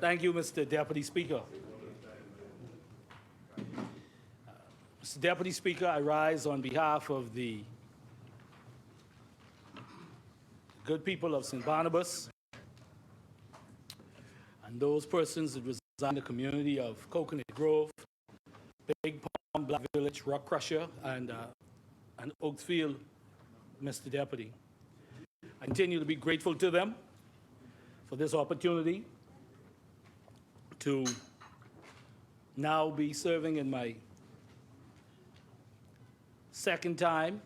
Thank you, Mr. Deputy Speaker. Mr. Deputy Speaker, I rise on behalf of the good people of St. Barnabas and those persons that reside in the community of Coconut Grove, Big Palm, Black Village, Rock Crusher, and Oakfield, Mr. Deputy. I continue to be grateful to them for this opportunity to now be serving in my second time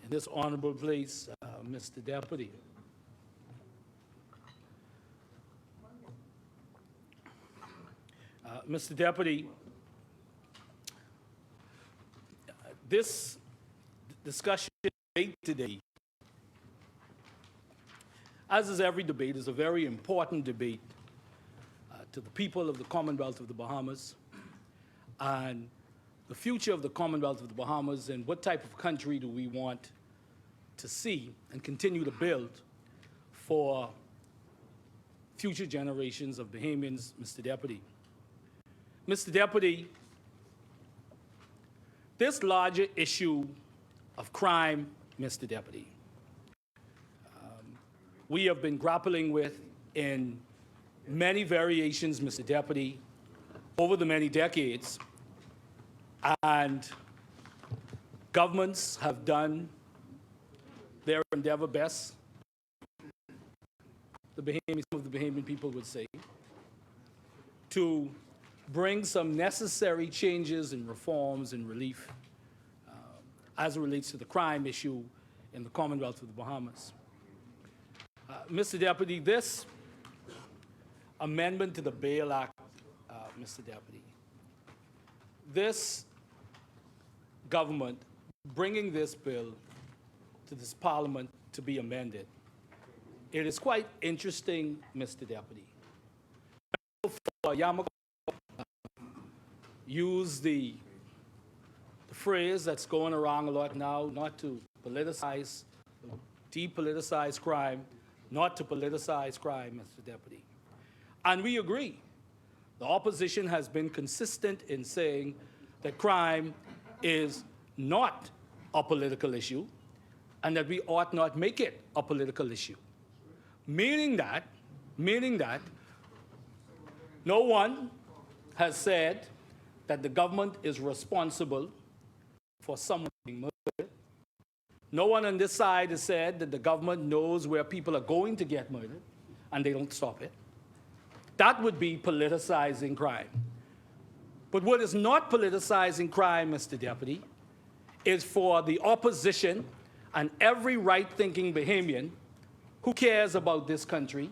in this honorable place, Mr. Deputy. Mr. Deputy, this discussion debate today, as is every debate, is a very important debate to the people of the Commonwealth of the Bahamas and the future of the Commonwealth of the Bahamas and what type of country do we want to see and continue to build for future generations of Bahamians, Mr. Deputy. Mr. Deputy, this larger issue of crime, Mr. Deputy, we have been grappling with in many variations, Mr. Deputy, over the many decades, and governments have done their endeavor best, some of the Bahamian people would say, to bring some necessary changes and reforms and relief as it relates to the crime issue in the Commonwealth of the Bahamas. Mr. Deputy, this amendment to the Bail Act, Mr. Deputy, this government bringing this bill to this Parliament to be amended, it is quite interesting, Mr. Deputy. For Yamakwa, use the phrase that's going around a lot now, not to politicize, depoliticize crime, not to politicize crime, Mr. Deputy. And we agree. The opposition has been consistent in saying that crime is not a political issue and that we ought not make it a political issue. Meaning that no one has said that the government is responsible for someone being murdered. No one on this side has said that the government knows where people are going to get murdered and they don't stop it. That would be politicizing crime. But what is not politicizing crime, Mr. Deputy, is for the opposition and every right-thinking Bahamian who cares about this country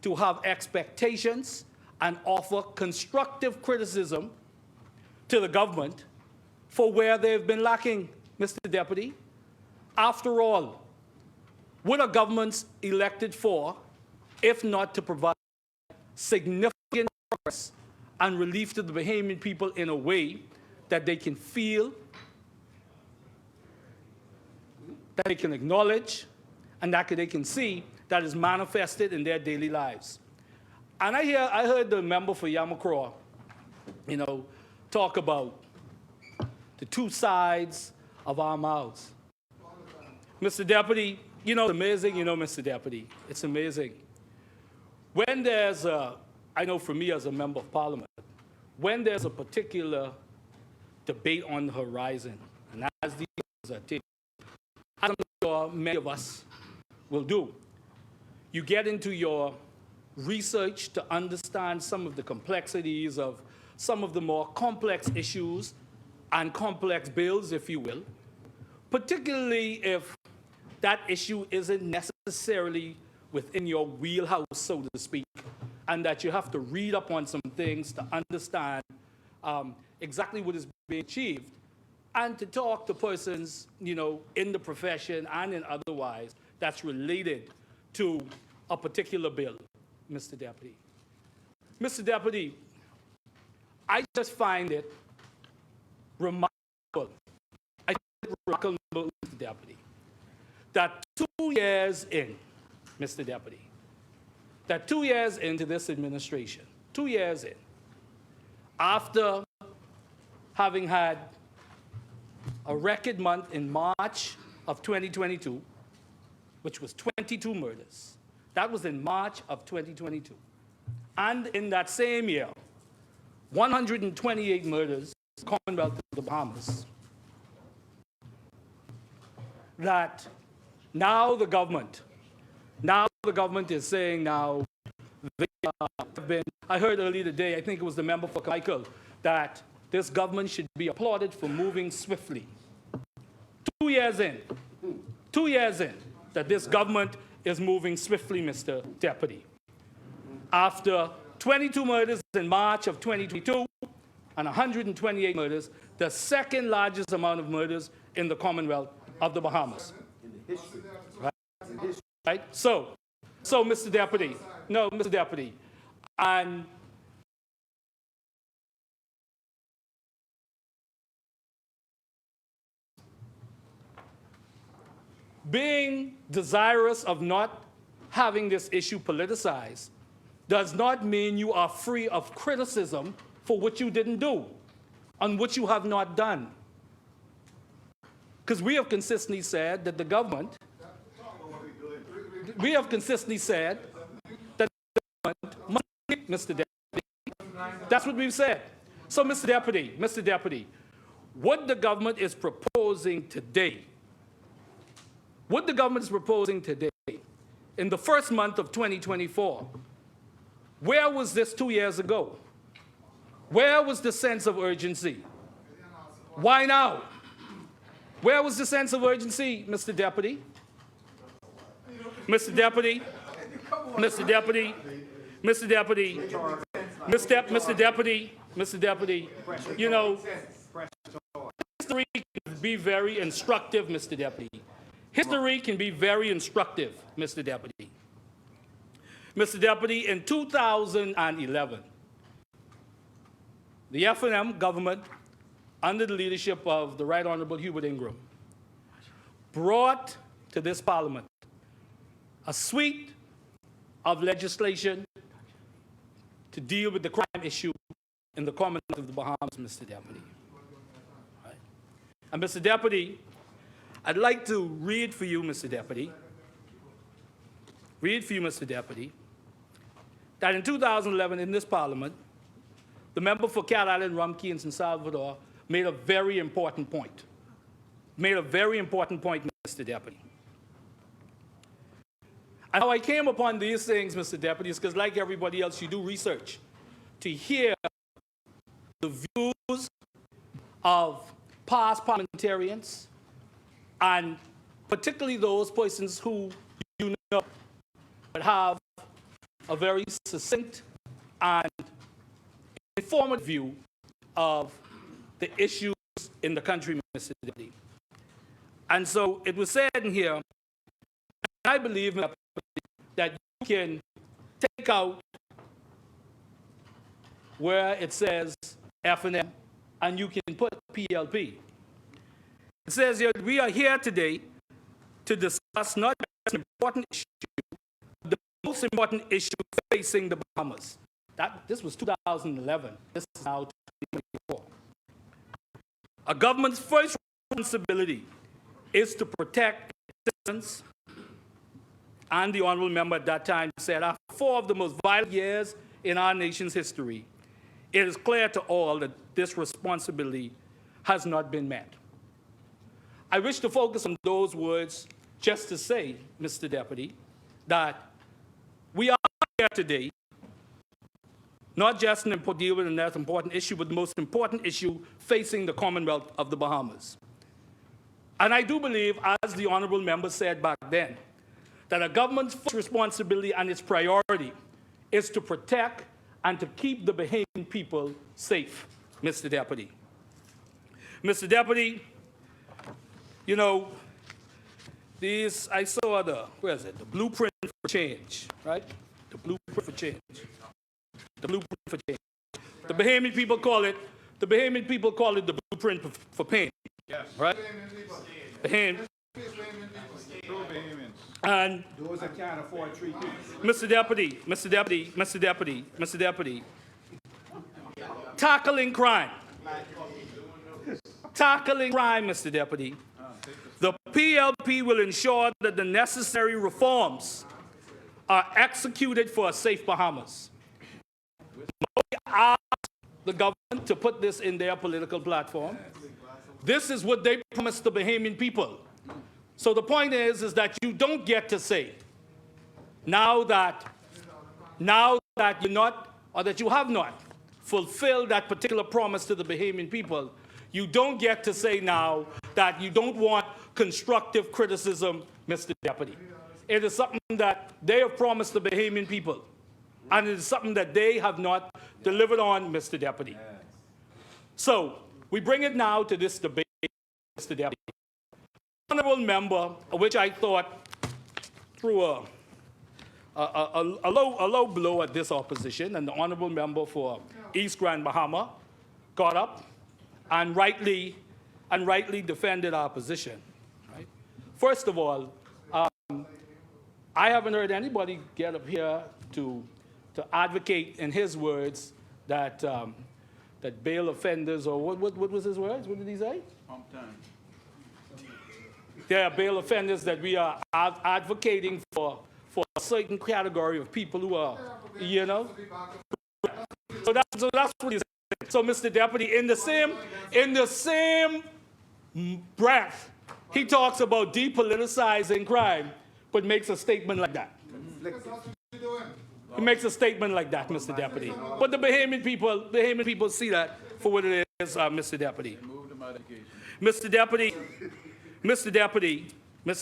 to have expectations and offer constructive criticism to the government for where they've been lacking, Mr. Deputy. After all, what are governments elected for if not to provide significant progress and relief to the Bahamian people in a way that they can feel, that they can acknowledge, and that they can see that is manifested in their daily lives. And I heard the member for Yamakwa, talk about the two sides of our mouths. Mr. Deputy, it's amazing, Mr. Deputy, it's amazing. When there's I know for me as a member of Parliament, when there's a particular debate on the horizon, and as these are taken, as I'm sure many of us will do, you get into your research to understand some of the complexities of some of the more complex issues and complex bills, if you will, particularly if that issue isn't necessarily within your wheelhouse, so to speak, and that you have to read up on some things to understand exactly what is being achieved, and to talk to persons, in the profession and in otherwise that's related to a particular bill, Mr. Deputy. Mr. Deputy, I just find it remarkable, Mr. Deputy, that 2 years in, Mr. Deputy, that 2 years into this administration, 2 years in, after having had a record month in March of 2022, which was 22 murders. That was in March of 2022. And in that same year, 128 murders in the Commonwealth of the Bahamas. That now the government is saying now, I heard earlier today, I think it was the member for Michael, that this government should be applauded for moving swiftly. 2 years in, that this government is moving swiftly, Mr. Deputy. After 22 murders in March of 2022 and 128 murders, the second largest amount of murders in the Commonwealth of the Bahamas. In the history. Right? So, Mr. Deputy, no, Mr. Deputy, and being desirous of not having this issue politicized does not mean you are free of criticism for what you didn't do and what you have not done. Because we have consistently said that the government, Mr. Deputy, that's what we've said. So, Mr. Deputy, what the government is proposing today, in the first month of 2024, where was this 2 years ago? Where was the sense of urgency? Why now? Where was the sense of urgency, Mr. Deputy? Mr. Deputy, you know, history can be very instructive, Mr. Deputy. History can be very instructive, Mr. Deputy. Mr. Deputy, in 2011, the F&M government, under the leadership of the Right Honorable Hubert Ingram, brought to this Parliament a suite of legislation to deal with the crime issue in the Commonwealth of the Bahamas, Mr. Deputy. Right. And Mr. Deputy, I'd like to read for you, Mr. Deputy, that in 2011 in this Parliament, the member for Cat Island, Rumkey, and San Salvador made a very important point. Mr. Deputy. And how I came upon these things, Mr. Deputy, is because like everybody else, you do research to hear the views of past parliamentarians, and particularly those persons who you know that have a very succinct and informative view of the issues in the country, Mr. Deputy. And so it was said in here, and I believe that you can take out where it says F&M and you can put PLP. It says here, we are here today to discuss not just an important issue, but the most important issue facing the Bahamas. This was 2011. This is now 2024. A government's first responsibility is to protect citizens. And the honorable member at that time said, after 4 of the most violent years in our nation's history, it is clear to all that this responsibility has not been met. I wish to focus on those words just to say, Mr. Deputy, that we are here today, not just to deal with an important issue, but the most important issue facing the Commonwealth of the Bahamas. And I do believe, as the honorable member said back then, that a government's first responsibility and its priority is to protect and to keep the Bahamian people safe, Mr. Deputy. Mr. Deputy, you know, I saw the blueprint for change, right? The blueprint for change. The blueprint for change. The Bahamian people call it the blueprint for pain. Yes. Right? Bahamian. And Mr. Deputy, tackling crime. Tackling crime, Mr. Deputy. The PLP will ensure that the necessary reforms are executed for a safe Bahamas. We ask the government to put this in their political platform. This is what they promised the Bahamian people. So the point is that you don't get to say, now that you're not, or that you have not fulfilled that particular promise to the Bahamian people, you don't get to say now that you don't want constructive criticism, Mr. Deputy. It is something that they have promised the Bahamian people, and it is something that they have not delivered on, Mr. Deputy. So we bring it now to this debate, Mr. Deputy. Honorable member, which I thought threw a low blow at this opposition, and the honorable member for East Grand Bahama got up and rightly defended our position. Right? First of all, I haven't heard anybody get up here to advocate, in his words, that that bail offenders, or what was his words? What did he say? There are bail offenders that we are advocating for a certain category of people who are, you know. So that's what he said. So, Mr. Deputy, in the same breath, he talks about depoliticizing crime, but makes a statement like that. He makes a statement like that, Mr. Deputy. But the Bahamian people see that for what it is, Mr. Deputy. Mr.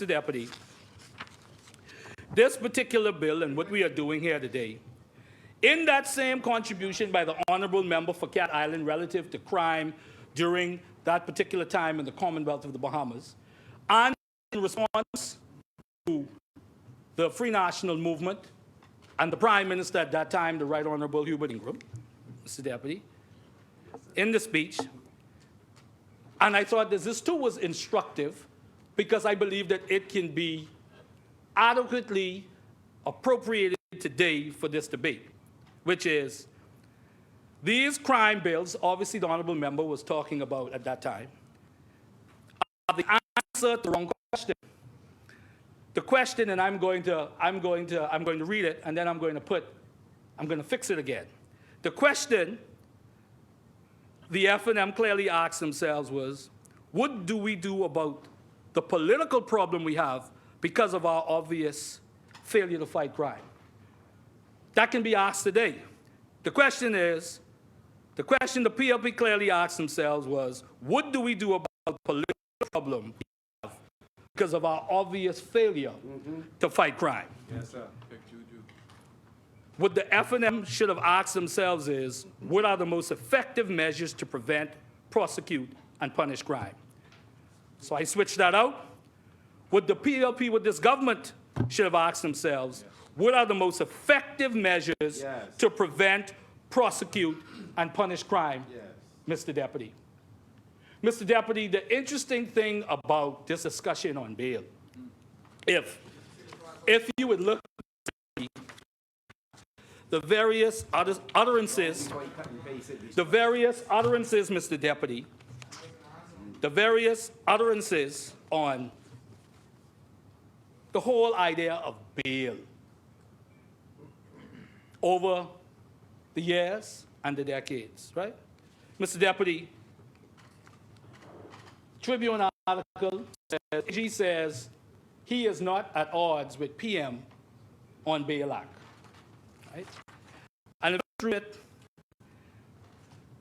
Deputy, this particular bill and what we are doing here today, in that same contribution by the honorable member for Cat Island relative to crime during that particular time in the Commonwealth of the Bahamas, and in response to the Free National Movement and the Prime Minister at that time, the Right Honorable Hubert Ingram, Mr. Deputy, in the speech, and I thought that this too was instructive because I believe that it can be adequately appropriated today for this debate, which is these crime bills, obviously the honorable member was talking about at that time, are the answer to the wrong question. The question, and I'm going to read it, and then I'm going to fix it again. The question the F&M clearly asked themselves was, what do we do about the political problem we have because of our obvious failure to fight crime? That can be asked today. The question the PLP clearly asked themselves was, what do we do about the political problem we have because of our obvious failure to fight crime? Yes, sir. What the F&M should have asked themselves is, what are the most effective measures to prevent, prosecute, and punish crime? So I switched that out. What the PLP, what this government should have asked themselves, what are the most effective measures to prevent, prosecute, and punish crime, Mr. Deputy? Mr. Deputy, the interesting thing about this discussion on bail, if you would look at the various utterances, Mr. Deputy, the various utterances on the whole idea of bail over the years and the decades, right? Mr. Deputy, Tribune article says he is not at odds with PM on Bail Act, right? And it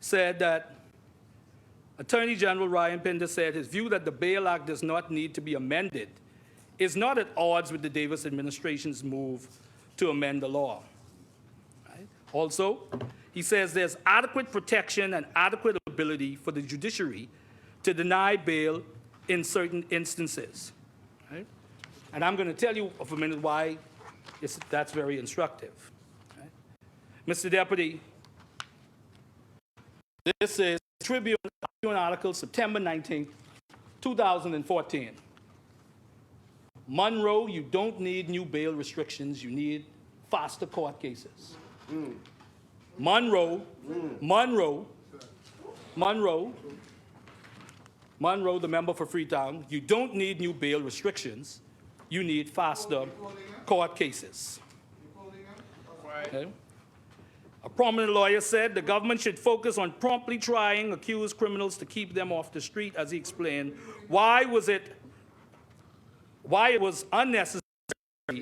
said that Attorney General Ryan Pinder said his view that the Bail Act does not need to be amended is not at odds with the Davis administration's move to amend the law. Right? Also, he says there's adequate protection and adequate ability for the judiciary to deny bail in certain instances. Right? And I'm going to tell you for a minute why that's very instructive. Right? Mr. Deputy, this is Tribune article, September 19th, 2014. Monroe, you don't need new bail restrictions. You need faster court cases. Monroe Monroe, the member for Freetown, you don't need new bail restrictions. You need faster court cases. Okay. A prominent lawyer said the government should focus on promptly trying accused criminals to keep them off the street, as he explained. Why it was unnecessary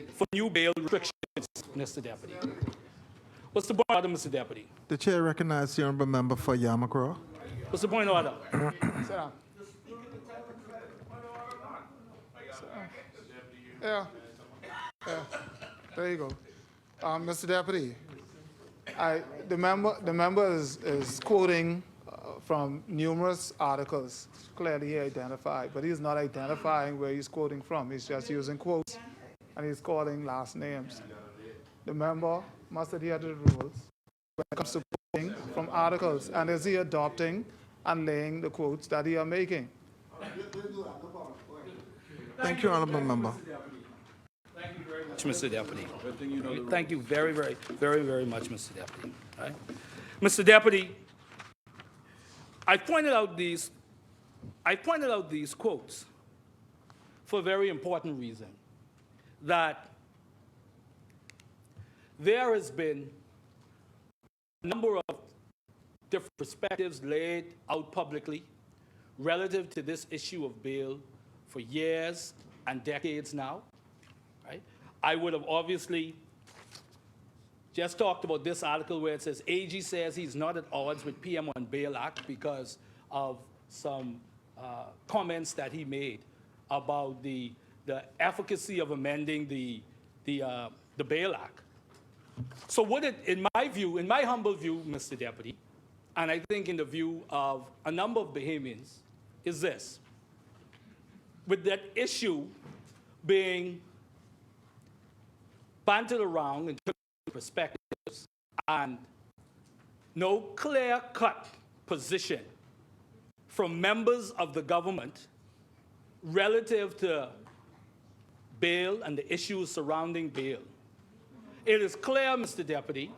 for new bail restrictions, Mr. Deputy. What's the point of order, Mr. Deputy? The chair recognizes the honourable member for Yamacraw. What's the point of order? Sit down. Yeah. There you go. Mr. Deputy, the member is quoting from numerous articles, clearly identified, but he's not identifying where he's quoting from. He's just using quotes, and he's calling last names. The member must adhere to the rules when it comes to quoting from articles, and is he adopting and laying the quotes that he are making? Thank you, honourable member. Thank you very much, Mr. Deputy. Thank you very, very, very, very much, Mr. Deputy. All right? Mr. Deputy, I pointed out these quotes for a very important reason, that there has been a number of different perspectives laid out publicly relative to this issue of bail for years and decades now. Right? I would have obviously just talked about this article where it says AG says he's not at odds with PM on Bail Act because of some comments that he made about the efficacy of amending the Bail Act. So what it, in my view, in my humble view, Mr. Deputy, and I think in the view of a number of Bahamians, is this. With that issue being bantered around in terms of perspectives and no clear-cut position from members of the government relative to bail and the issues surrounding bail, it is clear, Mr. Deputy,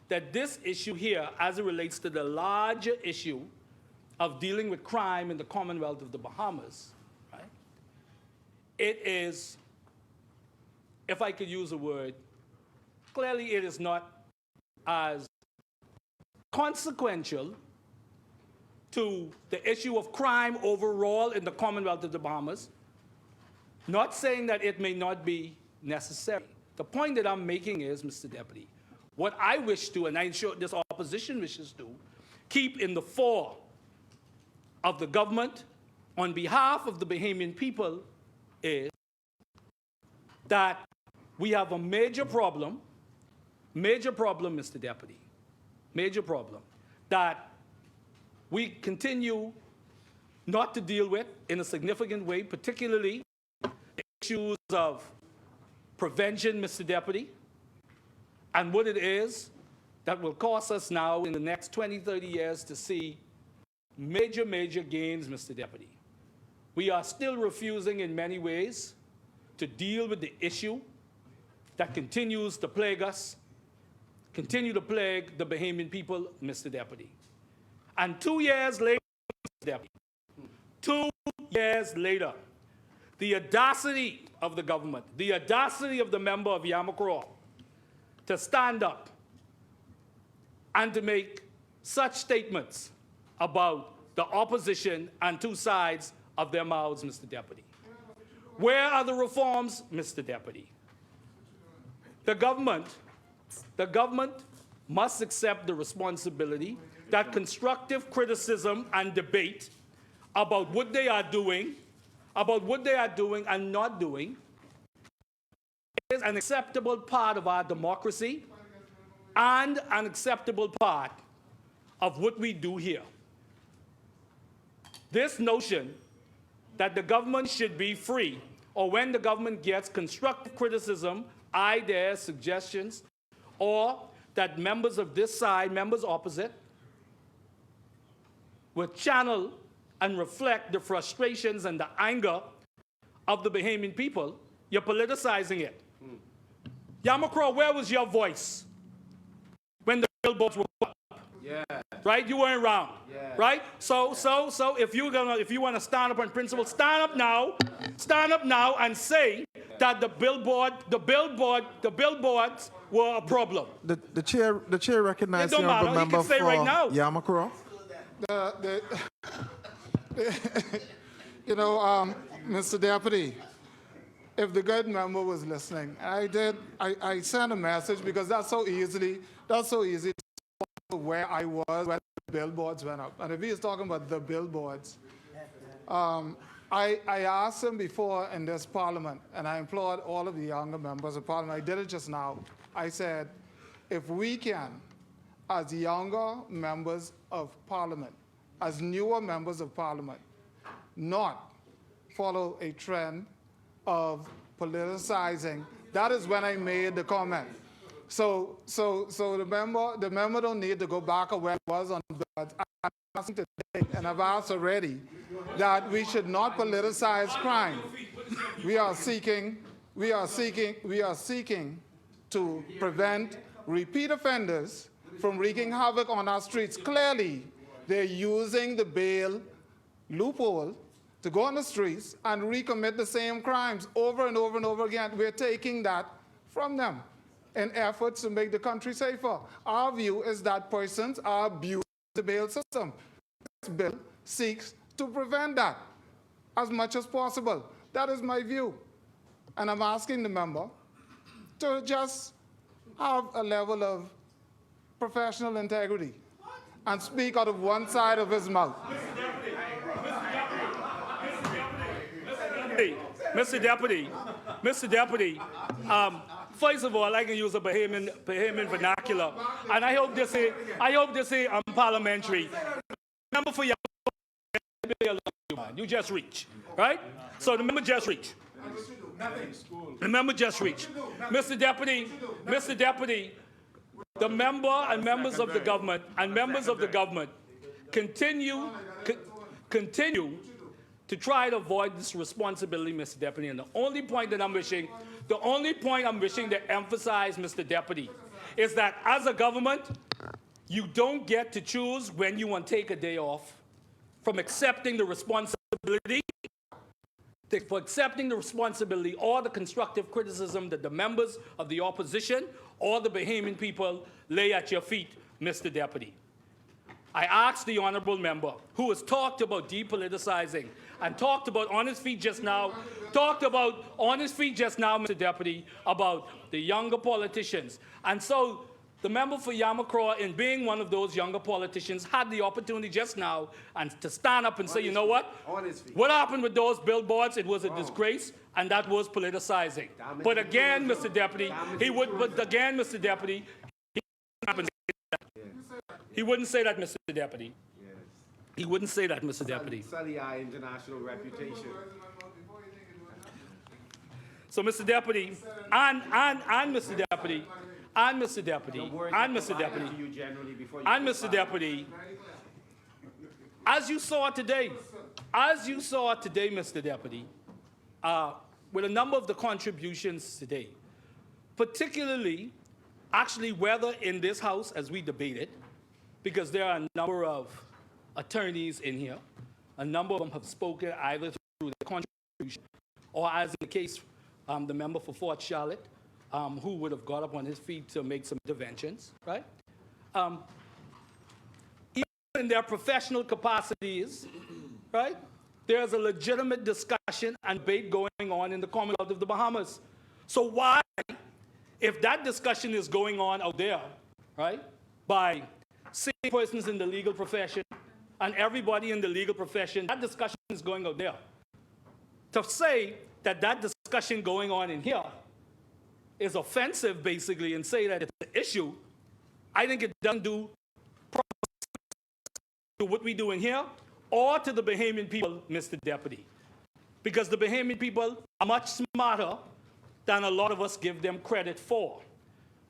that this issue here, as it relates to the larger issue of dealing with crime in the Commonwealth of the Bahamas, right, it is, if I could use a word, clearly it is not as consequential to the issue of crime overall in the Commonwealth of the Bahamas. Not saying that it may not be necessary. The point that I'm making is, Mr. Deputy, what I wish to, and I'm sure this opposition wishes to, keep in the fore of the government on behalf of the Bahamian people is that we have a major problem, Mr. Deputy, major problem, that we continue not to deal with in a significant way, particularly issues of prevention, Mr. Deputy, and what it is that will cost us now in the next 20, 30 years to see major, major gains, Mr. Deputy. We are still refusing in many ways to deal with the issue that continues to plague us, continue to plague the Bahamian people, Mr. Deputy. And 2 years later, Mr. Deputy, 2 years later, the audacity of the government, the audacity of the member of Yamacraw to stand up and to make such statements about the opposition and two sides of their mouths, Mr. Deputy. Where are the reforms, Mr. Deputy? The government must accept the responsibility that constructive criticism and debate about what they are doing and not doing is an acceptable part of our democracy and an acceptable part of what we do here. This notion that the government should be free, or when the government gets constructive criticism, ideas, suggestions, or that members of this side, members opposite, will channel and reflect the frustrations and the anger of the Bahamian people, you're politicizing it. Yamacraw, where was your voice when the billboards were put up? Yeah. Right? You weren't around. Yeah. Right? So if you want to stand up on principle, stand up now and say that the billboards were a problem. The chair recognizes It the don't honorable matter. He member can say for right now. Yamakura. Mr. Deputy, if the good member was listening, I sent a message because that's so easy to where I was when the billboards went up. And if he is talking about the billboards, I asked him before in this parliament, and I implored all of the younger members of parliament, I did it just now. I said, if we can, as younger members of parliament, as newer members of parliament, not follow a trend of politicizing, that is when I made the comment. So the member don't need to go back where it was on the I'm asking today, and I've asked already, that we should not politicize crime. We are seeking to prevent repeat offenders from wreaking havoc on our streets. Clearly, they're using the bail loophole to go on the streets and recommit the same crimes over and over and over again. We're taking that from them in efforts to make the country safer. Our view is that persons are abusing the bail system. This bill seeks to prevent that as much as possible. That is my view. And I'm asking the member to just have a level of professional integrity and speak out of one side of his mouth. Mr. Deputy, first of all, I can use a Bahamian vernacular, and I hope this is parliamentary. Member for your you just reach, right? So the member just reach. The member just reach. Mr. Deputy, the member and members of the government continue to try to avoid this responsibility, Mr. Deputy. And the only point I'm wishing to emphasize, Mr. Deputy, is that as a government, you don't get to choose when you want to take a day off from accepting the responsibility, or the constructive criticism that the members of the opposition or the Bahamian people lay at your feet, Mr. Deputy. I asked the honorable member, who has talked about depoliticizing and talked about on his feet just now, Mr. Deputy, about the younger politicians. And so the member for Yamakura, in being one of those younger politicians, had the opportunity just now and to stand up and say, you know what? What happened with those billboards? It was a disgrace, and that was politicizing. But again, Mr. Deputy, he wouldn't say that, Mr. Deputy. Yes. He wouldn't say that, Mr. Deputy. Sully our international reputation. So, Mr. Deputy, and Mr. Deputy, and Mr. Deputy, and Mr. Deputy, as you saw today, Mr. Deputy, with a number of the contributions today, particularly, actually, whether in this House as we debated, because there are a number of attorneys in here, a number of them have spoken either through their contribution or, as in the case, the member for Fort Charlotte, who would have got up on his feet to make some interventions, right? Even in their professional capacities, right, there's a legitimate discussion and debate going on in the Commonwealth of the Bahamas. So why, if that discussion is going on out there, right, by senior persons in the legal profession and everybody in the legal profession, that discussion is going out there, to say that that discussion going on in here is offensive, basically, and say that it's an issue, I think it doesn't do to what we do in here or to the Bahamian people, Mr. Deputy. Because the Bahamian people are much smarter than a lot of us give them credit for.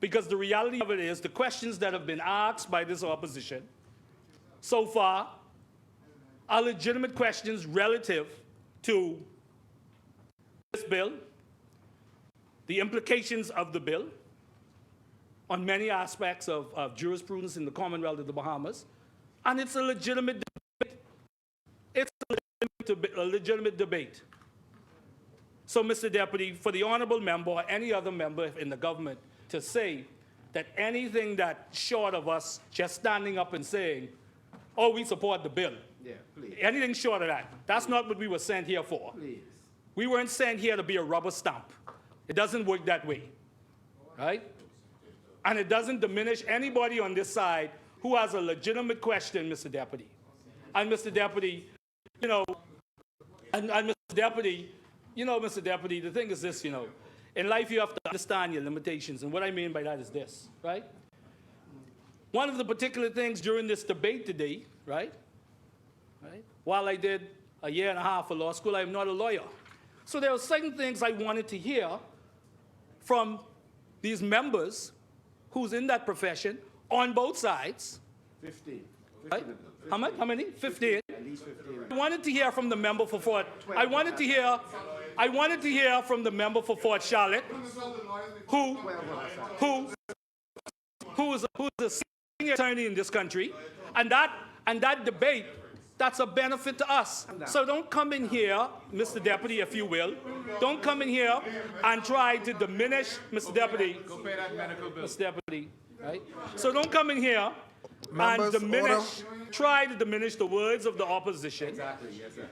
Because the reality of it is, the questions that have been asked by this opposition so far are legitimate questions relative to this bill, the implications of the bill on many aspects of jurisprudence in the Commonwealth of the Bahamas, and it's a legitimate debate. It's a legitimate debate. So, Mr. Deputy, for the honorable member or any other member in the government to say that anything that's short of us just standing up and saying, oh, we support the bill. Yeah, please. Anything short of that. That's not what we were sent here for. Please. We weren't sent here to be a rubber stamp. It doesn't work that way, right? And it doesn't diminish anybody on this side who has a legitimate question, Mr. Deputy. And Mr. Deputy, you know, and Mr. Deputy, Mr. Deputy, the thing is this, in life you have to understand your limitations, and what I mean by that is this, right? One of the particular things during this debate today, right? While I did a year and a half of law school, I am not a lawyer. So there were certain things I wanted to hear from these members who's in that profession on both sides. 15. Right? How much? How many? 15. At least 15. I wanted to hear from the member for Fort. I wanted to hear from the member for Fort Charlotte, who is a senior attorney in this country, and that debate, that's a benefit to us. So don't come in here, Mr. Deputy, if you will. Don't come in here and try to diminish, Mr. Deputy. Go pay that medical bill. Mr. Deputy, right? So don't come in here Members, and try to diminish the words of the opposition. Exactly, yes, sir.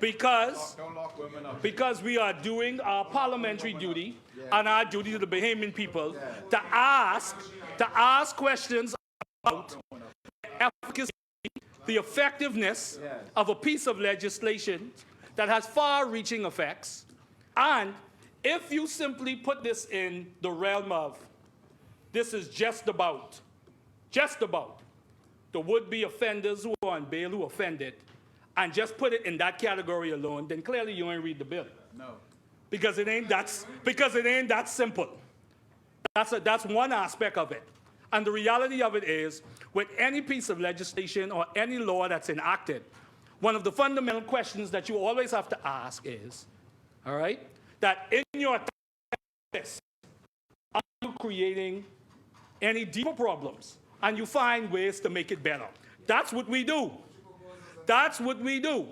Don't lock women up. Because we are doing our parliamentary duty and our duty to the Bahamian people to ask questions about the efficacy, the effectiveness of a piece of legislation that has far-reaching effects. And if you simply put this in the realm of, this is just about the would-be offenders who are on bail who offended, and just put it in that category alone, then clearly you ain't read the bill. No. Because it ain't that simple. That's one aspect of it. And the reality of it is, with any piece of legislation or any law that's enacted, one of the fundamental questions that you always have to ask is, all right, that in your practice, are you creating any deeper problems? And you find ways to make it better. That's what we do. That's what we do.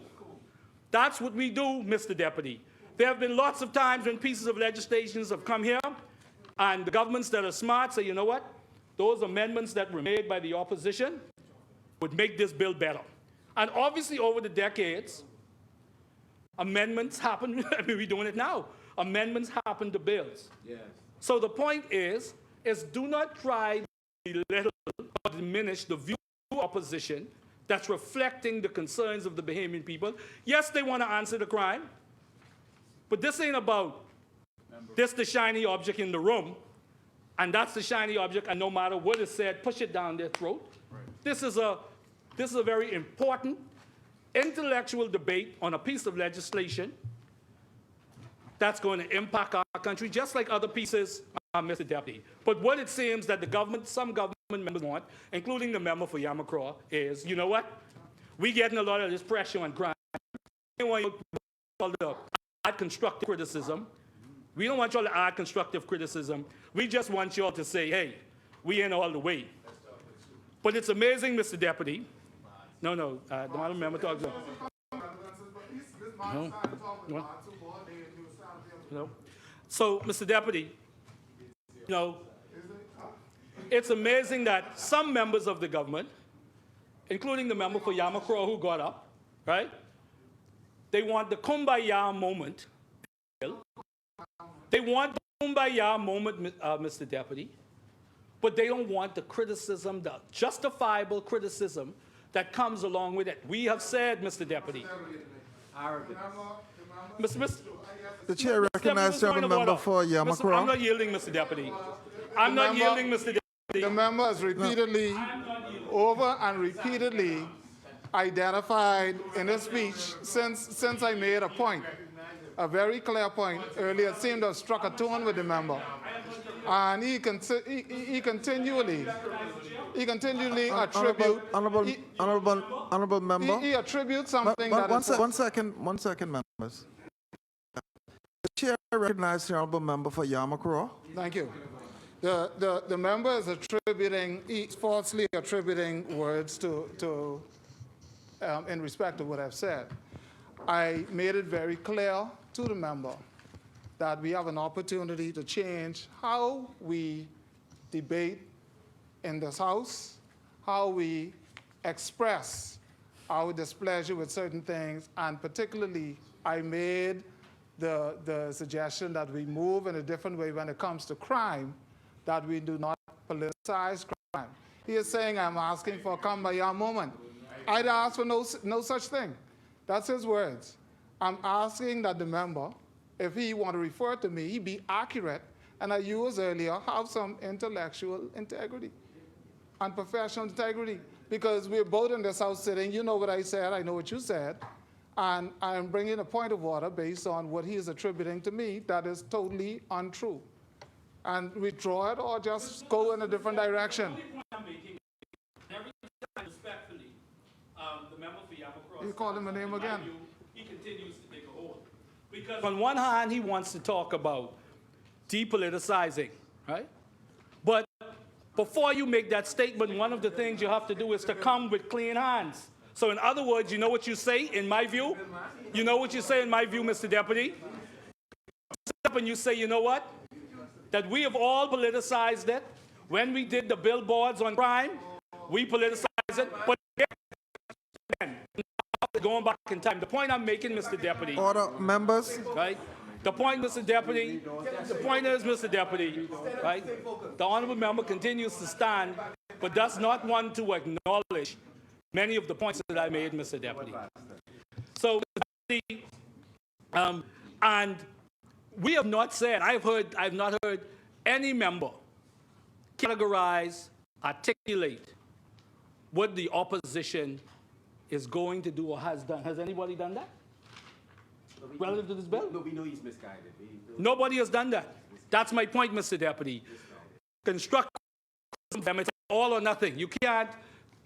That's what we do, Mr. Deputy. There have been lots of times when pieces of legislation have come here, and the governments that are smart say, you know what? Those amendments that were made by the opposition would make this bill better. And obviously, over the decades, amendments happen. I mean, we're doing it now. Amendments happen to bills. Yes. So the point is do not try to belittle or diminish the view of opposition that's reflecting the concerns of the Bahamian people. Yes, they want to answer the crime, but this ain't about this the shiny object in the room, and that's the shiny object, and no matter what is said, push it down their throat. Right. This is a very important intellectual debate on a piece of legislation that's going to impact our country, just like other pieces, Mr. Deputy. But what it seems that some government members want, including the member for Yamacraw, is, you know what? We're getting a lot of this pressure on crime. We don't want you to add constructive criticism. We don't want y'all to add constructive criticism. We just want y'all to say, hey, we ain't all the way. But it's amazing, Mr. Deputy. No, the honorable member talks about. No. So, Mr. Deputy, it's amazing that some members of the government, including the member for Yamacraw who got up, right? They want the kumbaya moment. They want the kumbaya moment, Mr. Deputy, but they don't want the criticism, the justifiable criticism that comes along with it. We have said, Mr. Deputy. The chair recognizes the member for Yamacraw. I'm not yielding, Mr. Deputy. I'm not yielding, Mr. Deputy. The member has repeatedly, over and repeatedly, identified in his speech since I made a point, a very clear point earlier, seemed to have struck a tone with the member. And he continually attribute... Honorable member. He attributes something that... One second, members. The chair recognizes the honorable member for Yamacraw. Thank you. The member is he's falsely attributing words in respect of what I've said. I made it very clear to the member that we have an opportunity to change how we debate in this House, how we express our displeasure with certain things, and particularly I made the suggestion that we move in a different way when it comes to crime, that we do not politicize crime. He is saying I'm asking for a come-by-your moment. I'd ask for no such thing. That's his words. I'm asking that the member, if he want to refer to me, he be accurate, and I used earlier, have some intellectual integrity and professional integrity, because we're both in this House sitting. You know what I said, I know what you said, and I'm bringing a point of order based on what he is attributing to me that is totally untrue. And withdraw it or just go in a different direction. The only point I'm making is every time respectfully, the member for Yamacross, You called him a name again. he continues to dig a hole. Because on one hand, he wants to talk about depoliticizing, right? But before you make that statement, one of the things you have to do is to come with clean hands. So in other words, you know what you say, in my view? You know what you say, in my view, Mr. Deputy? And you say, you know what? That we have all politicized it. When we did the billboards on crime, we politicized it. But again, going back in time, the point I'm making, Mr. Deputy. Order, members. Right? The point, Mr. Deputy, the point is, Mr. Deputy, right? The honorable member continues to stand, but does not want to acknowledge many of the points that I made, Mr. Deputy. So, and we have not said, I've not heard any member categorize, articulate what the opposition is going to do or has done. Has anybody done that? Relative to this bill? No, we know he's misguided. Nobody has done that. That's my point, Mr. Deputy. Constructive, it's all or nothing. You can't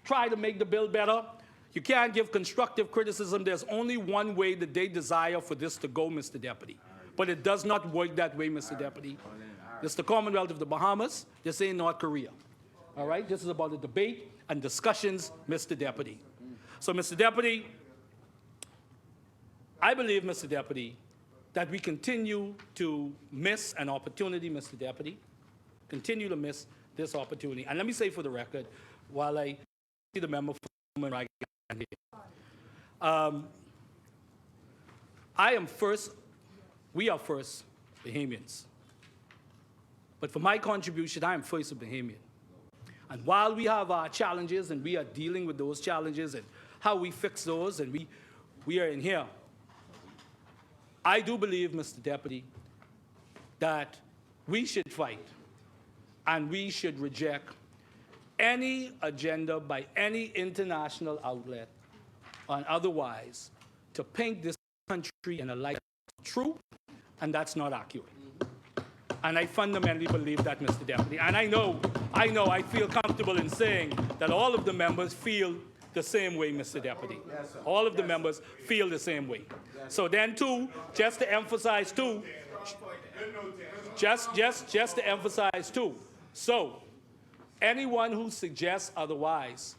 try to make the bill better. You can't give constructive criticism. There's only one way that they desire for this to go, Mr. Deputy. But it does not work that way, Mr. Deputy. This is the Commonwealth of the Bahamas. This ain't North Korea. All right? This is about a debate and discussions, Mr. Deputy. So, Mr. Deputy, I believe, Mr. Deputy, that we continue to miss an opportunity, Mr. Deputy, continue to miss this opportunity. And let me say for the record, while I see the member for human rights here, we are first Bahamians. But for my contribution, I am first a Bahamian. And while we have our challenges and we are dealing with those challenges and how we fix those, and we are in here, I do believe, Mr. Deputy, that we should fight and we should reject any agenda by any international outlet and otherwise to paint this country in a light that's true, and that's not accurate. And I fundamentally believe that, Mr. Deputy. And I know, I feel comfortable in saying that all of the members feel the same way, Mr. Deputy. Yes, all of the members feel the same way. Yes. So then, too, just to emphasize, too, just to emphasize, too, so anyone who suggests otherwise,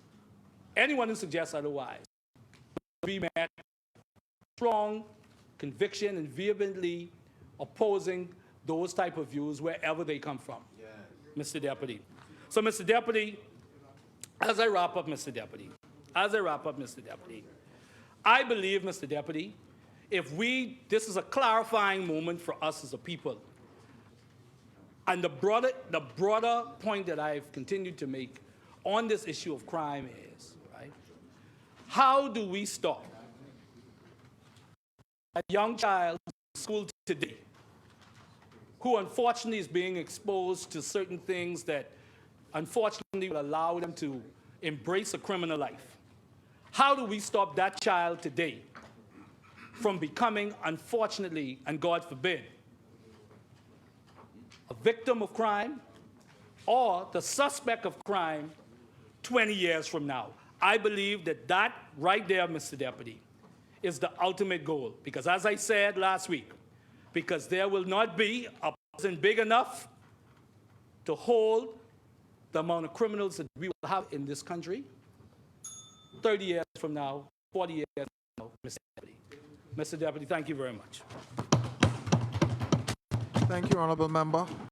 we met strong conviction and vehemently opposing those type of views wherever they come from, yes. Mr. Deputy. So, Mr. Deputy, as I wrap up, Mr. Deputy, I believe, Mr. Deputy, this is a clarifying moment for us as a people. And the broader point that I've continued to make on this issue of crime is, right, how do we stop a young child in school today who unfortunately is being exposed to certain things that unfortunately will allow them to embrace a criminal life? How do we stop that child today from becoming, unfortunately, and God forbid, a victim of crime or the suspect of crime 20 years from now? I believe that right there, Mr. Deputy, is the ultimate goal. Because as I said last week, because there will not be a prison big enough to hold the amount of criminals that we will have in this country 30 years from now, 40 years from now, Mr. Deputy. Mr. Deputy, thank you very much. Thank you, Honorable Member.